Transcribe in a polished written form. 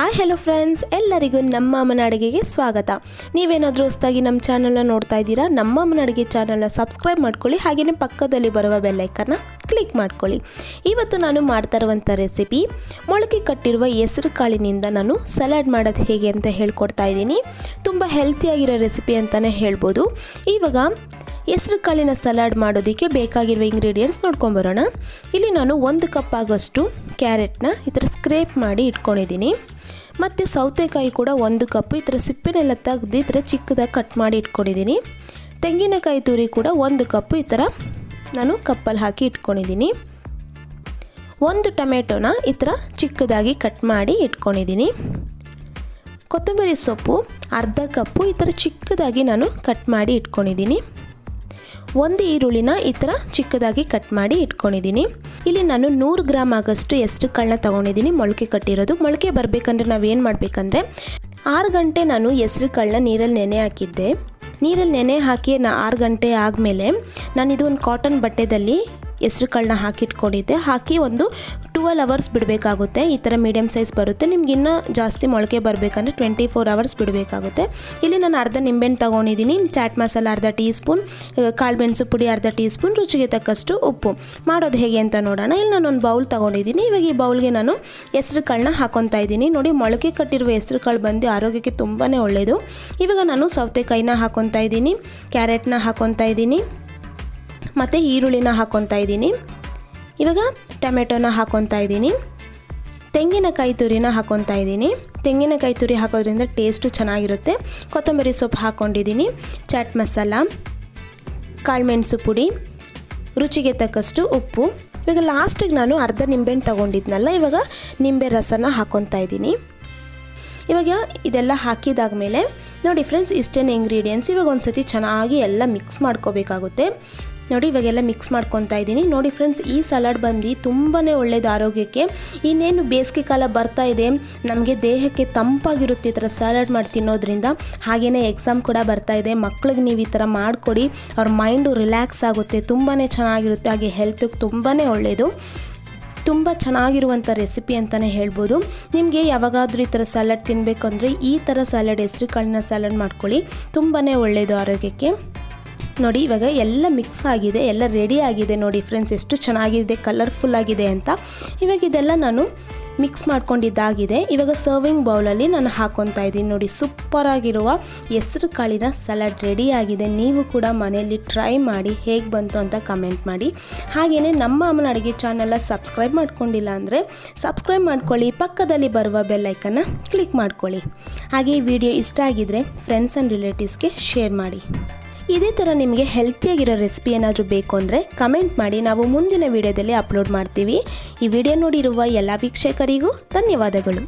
Hi hello friends, ಎಲ್ಲರಿಗೂ ನಮ್ಮ ಅಮ್ಮನ ಅಡುಗೆಗೆ ಸ್ವಾಗತ. ನೀವೇನಾದರೂ ಹೊಸದಾಗಿ ನಮ್ಮ ಚಾನಲ್ನ ನೋಡ್ತಾ ಇದ್ದೀರಾ, ನಮ್ಮ ಅಮ್ಮನ ಅಡುಗೆ ಚಾನಲ್ನ ಸಬ್ಸ್ಕ್ರೈಬ್ ಮಾಡ್ಕೊಳ್ಳಿ. ಹಾಗೆಯೇ ಪಕ್ಕದಲ್ಲಿ ಬರುವ ಬೆಲ್ ಐಕನ್ನ ಕ್ಲಿಕ್ ಮಾಡ್ಕೊಳ್ಳಿ. ಇವತ್ತು ನಾನು ಮಾಡ್ತಾ ಇರುವಂಥ ರೆಸಿಪಿ ಮೊಳಕೆ ಕಟ್ಟಿರುವ ಹೆಸರು ಕಾಳಿನಿಂದ ನಾನು ಸಲಾಡ್ ಮಾಡೋದು ಹೇಗೆ ಅಂತ ಹೇಳ್ಕೊಡ್ತಾ ಇದ್ದೀನಿ. ತುಂಬ ಹೆಲ್ತಿಯಾಗಿರೋ ರೆಸಿಪಿ ಅಂತಲೇ ಹೇಳ್ಬೋದು. ಇವಾಗ ಹೆಸರು ಕಾಳಿನ ಸಲಾಡ್ ಮಾಡೋದಕ್ಕೆ ಬೇಕಾಗಿರುವ ಇಂಗ್ರೀಡಿಯೆಂಟ್ಸ್ ನೋಡ್ಕೊಂಬರೋಣ. ಇಲ್ಲಿ ನಾನು 1 ಕಪ್ ಆಗೋಷ್ಟು ಕ್ಯಾರೆಟ್ನ ಈ ಥರ ಸ್ಕ್ರೇಪ್ ಮಾಡಿ ಇಟ್ಕೊಂಡಿದ್ದೀನಿ. ಮತ್ತು ಸೌತೆಕಾಯಿ ಕೂಡ 1 ಕಪ್ ಈ ಥರ ಸಿಪ್ಪೆನೆಲ್ಲ ತೆಗೆದು ಈ ಥರ ಚಿಕ್ಕದಾಗಿ ಕಟ್ ಮಾಡಿ ಇಟ್ಕೊಂಡಿದ್ದೀನಿ. ತೆಂಗಿನಕಾಯಿ ತುರಿ ಕೂಡ 1 ಕಪ್ ಈ ಥರ ನಾನು ಕಪ್ಪಲ್ಲಿ ಹಾಕಿ ಇಟ್ಕೊಂಡಿದ್ದೀನಿ. 1 ಟೊಮೆಟೊನ ಈ ಥರ ಚಿಕ್ಕದಾಗಿ ಕಟ್ ಮಾಡಿ ಇಟ್ಕೊಂಡಿದ್ದೀನಿ. ಕೊತ್ತಂಬರಿ ಸೊಪ್ಪು ಅರ್ಧ ಕಪ್ಪು ಈ ಥರ ಚಿಕ್ಕದಾಗಿ ನಾನು ಕಟ್ ಮಾಡಿ ಇಟ್ಕೊಂಡಿದ್ದೀನಿ. 1 ಈರುಳ್ಳಿನ ಈ ಥರ ಚಿಕ್ಕದಾಗಿ ಕಟ್ ಮಾಡಿ ಇಟ್ಕೊಂಡಿದ್ದೀನಿ. ಇಲ್ಲಿ ನಾನು 100 ಗ್ರಾಮ್ ಆಗೋಷ್ಟು ಹೆಸರು ಕಾಳನ್ನ ತೊಗೊಂಡಿದ್ದೀನಿ, ಮೊಳಕೆ ಕಟ್ಟಿರೋದು. ಮೊಳಕೆ ಬರಬೇಕಂದ್ರೆ ನಾವೇನು ಮಾಡಬೇಕಂದ್ರೆ 6 ಗಂಟೆ ನಾನು ಹೆಸರು ಕಾಳನ್ನ ನೀರಲ್ಲಿ ನೆನೆ ಹಾಕಿದ್ದೆ. ನೀರಲ್ಲಿ ನೆನೆ ಹಾಕಿ 6 ಗಂಟೆ ಆದಮೇಲೆ ನಾನು ಇದು ಒಂದು ಕಾಟನ್ ಬಟ್ಟೆದಲ್ಲಿ ಹೆಸರು ಕಾಳನ್ನ ಹಾಕಿಟ್ಕೊಂಡಿದ್ದೆ. ಹಾಕಿ ಒಂದು 12 ಅವರ್ಸ್ ಬಿಡಬೇಕಾಗುತ್ತೆ. ಈ ಥರ ಮೀಡಿಯಮ್ ಸೈಜ್ ಬರುತ್ತೆ. ನಿಮ್ಗೆ ಇನ್ನೂ ಜಾಸ್ತಿ ಮೊಳಕೆ ಬರಬೇಕಂದ್ರೆ 24 ಅವರ್ಸ್ ಬಿಡಬೇಕಾಗುತ್ತೆ. ಇಲ್ಲಿ ನಾನು ಅರ್ಧ ನಿಂಬೆಹಣ್ಣು ತೊಗೊಂಡಿದ್ದೀನಿ, ಚಾಟ್ ಮಸಾಲ ಅರ್ಧ ಟೀ ಸ್ಪೂನ್, ಕಾಳು ಮೆಣಸು ಪುಡಿ ಅರ್ಧ ಟೀ ಸ್ಪೂನ್, ರುಚಿಗೆ ತಕ್ಕಷ್ಟು ಉಪ್ಪು. ಮಾಡೋದು ಹೇಗೆ ಅಂತ ನೋಡೋಣ. ಇಲ್ಲಿ ನಾನು ಒಂದು ಬೌಲ್ ತೊಗೊಂಡಿದ್ದೀನಿ. ಇವಾಗ ಈ ಬೌಲ್ಗೆ ನಾನು ಹೆಸರು ಕಾಳನ್ನ ಹಾಕೊತಾ ಇದ್ದೀನಿ. ನೋಡಿ, ಮೊಳಕೆ ಕಟ್ಟಿರುವ ಹೆಸರು ಕಾಳು ಬಂದು ಆರೋಗ್ಯಕ್ಕೆ ತುಂಬಾ ಒಳ್ಳೆಯದು. ಇವಾಗ ನಾನು ಸೌತೆಕಾಯಿನ ಹಾಕೊತಾ ಇದ್ದೀನಿ, ಕ್ಯಾರೆಟ್ನ ಹಾಕೊತಾ ಇದ್ದೀನಿ, ಮತ್ತು ಈರುಳ್ಳಿನ ಹಾಕೊತಾ ಇದ್ದೀನಿ. ಇವಾಗ ಟೊಮೆಟೊನ ಹಾಕೊತಾ ಇದ್ದೀನಿ, ತೆಂಗಿನಕಾಯಿ ತುರಿನ ಹಾಕೊತಾ ಇದ್ದೀನಿ. ತೆಂಗಿನಕಾಯಿ ತುರಿ ಹಾಕೋದ್ರಿಂದ ಟೇಸ್ಟು ಚೆನ್ನಾಗಿರುತ್ತೆ. ಕೊತ್ತಂಬರಿ ಸೊಪ್ಪು ಹಾಕ್ಕೊಂಡಿದ್ದೀನಿ, ಚಾಟ್ ಮಸಾಲ, ಕಾಳು ಮೆಣಸು ಪುಡಿ, ರುಚಿಗೆ ತಕ್ಕಷ್ಟು ಉಪ್ಪು. ಇವಾಗ ಲಾಸ್ಟಿಗೆ ನಾನು ಅರ್ಧ ನಿಂಬೆಹಣ್ಣು ತೊಗೊಂಡಿದ್ನಲ್ಲ, ಇವಾಗ ನಿಂಬೆ ರಸನ ಹಾಕ್ಕೊತಾ ಇದ್ದೀನಿ. ಇವಾಗ ಇದೆಲ್ಲ ಹಾಕಿದಾದ್ಮೇಲೆ ನೋಡಿ ಫ್ರೆಂಡ್ಸ್, ಇಷ್ಟೇನು ಇಂಗ್ರೀಡಿಯೆಂಟ್ಸ್. ಇವಾಗ ಒಂದು ಸತಿ ಚೆನ್ನಾಗಿ ಎಲ್ಲ ಮಿಕ್ಸ್ ಮಾಡ್ಕೋಬೇಕಾಗುತ್ತೆ. ನೋಡಿ, ಇವಾಗೆಲ್ಲ ಮಿಕ್ಸ್ ಮಾಡ್ಕೊತಾ ಇದ್ದೀನಿ. ನೋಡಿ ಫ್ರೆಂಡ್ಸ್, ಈ ಸಲಾಡ್ ಬಂದು ತುಂಬಾ ಒಳ್ಳೆಯದು ಆರೋಗ್ಯಕ್ಕೆ. ಇನ್ನೇನು ಬೇಸಿಗೆ ಕಾಲ ಬರ್ತಾ ಇದೆ, ನಮಗೆ ದೇಹಕ್ಕೆ ತಂಪಾಗಿರುತ್ತೆ ಈ ಥರ ಸಲಾಡ್ ಮಾಡಿ ತಿನ್ನೋದ್ರಿಂದ. ಹಾಗೆಯೇ ಎಕ್ಸಾಮ್ ಕೂಡ ಬರ್ತಾ ಇದೆ, ಮಕ್ಳಿಗೆ ನೀವು ಈ ಥರ ಮಾಡಿಕೊಡಿ, ಅವ್ರ ಮೈಂಡು ರಿಲ್ಯಾಕ್ಸ್ ಆಗುತ್ತೆ, ತುಂಬಾ ಚೆನ್ನಾಗಿರುತ್ತೆ. ಹಾಗೆ ಹೆಲ್ತಿಗೆ ತುಂಬಾ ಒಳ್ಳೆಯದು. ತುಂಬ ಚೆನ್ನಾಗಿರುವಂಥ ರೆಸಿಪಿ ಅಂತಲೇ ಹೇಳ್ಬೋದು. ನಿಮಗೆ ಯಾವಾಗಾದರೂ ಈ ಥರ ಸಲಾಡ್ ತಿನ್ನಬೇಕಂದ್ರೆ ಈ ಥರ ಸಲಾಡ್, ಹೆಸರು ಕಾಳಿನ ಸಲಾಡ್ ಮಾಡ್ಕೊಳ್ಳಿ, ತುಂಬಾ ಒಳ್ಳೆಯದು ಆರೋಗ್ಯಕ್ಕೆ. ನೋಡಿ, ಇವಾಗ ಎಲ್ಲ ಮಿಕ್ಸ್ ಆಗಿದೆ, ಎಲ್ಲ ರೆಡಿ ಆಗಿದೆ. ನೋಡಿ ಫ್ರೆಂಡ್ಸ್, ಎಷ್ಟು ಚೆನ್ನಾಗಿದೆ, ಕಲರ್ಫುಲ್ ಆಗಿದೆ ಅಂತ. ಇವಾಗ ಇದೆಲ್ಲ ನಾನು ಮಿಕ್ಸ್ ಮಾಡ್ಕೊಂಡಿದ್ದಾಗಿದೆ. ಇವಾಗ ಸರ್ವಿಂಗ್ ಬೌಲಲ್ಲಿ ನಾನು ಹಾಕ್ಕೊತಾ ಇದ್ದೀನಿ. ನೋಡಿ, ಸೂಪರಾಗಿರುವ ಹೆಸರು ಕಾಳಿನ ಸಲಾಡ್ ರೆಡಿ ಆಗಿದೆ. ನೀವು ಕೂಡ ಮನೆಯಲ್ಲಿ ಟ್ರೈ ಮಾಡಿ ಹೇಗೆ ಬಂತು ಅಂತ ಕಮೆಂಟ್ ಮಾಡಿ. ಹಾಗೆಯೇ ನಮ್ಮ ಅಮ್ಮನ ಅಡುಗೆ ಚಾನಲ್ನ ಸಬ್ಸ್ಕ್ರೈಬ್ ಮಾಡ್ಕೊಂಡಿಲ್ಲ ಅಂದರೆ ಸಬ್ಸ್ಕ್ರೈಬ್ ಮಾಡ್ಕೊಳ್ಳಿ, ಪಕ್ಕದಲ್ಲಿ ಬರುವ ಬೆಲ್ ಐಕನ್ನ ಕ್ಲಿಕ್ ಮಾಡ್ಕೊಳ್ಳಿ. ಹಾಗೆ ಈ ವಿಡಿಯೋ ಇಷ್ಟ ಆಗಿದ್ದರೆ ಫ್ರೆಂಡ್ಸ್ ಆ್ಯಂಡ್ ರಿಲೇಟಿವ್ಸ್ಗೆ ಶೇರ್ ಮಾಡಿ. ಇದೇ ಥರ ನಿಮಗೆ ಹೆಲ್ತಿಯಾಗಿರೋ ರೆಸಿಪಿ ಏನಾದರೂ ಬೇಕು ಅಂದರೆ ಕಮೆಂಟ್ ಮಾಡಿ, ನಾವು ಮುಂದಿನ ವಿಡಿಯೋದಲ್ಲಿ ಅಪ್ಲೋಡ್ ಮಾಡ್ತೀವಿ. ಈ ವಿಡಿಯೋ ನೋಡಿರುವ ಎಲ್ಲ ವೀಕ್ಷಕರಿಗೂ ಧನ್ಯವಾದಗಳು.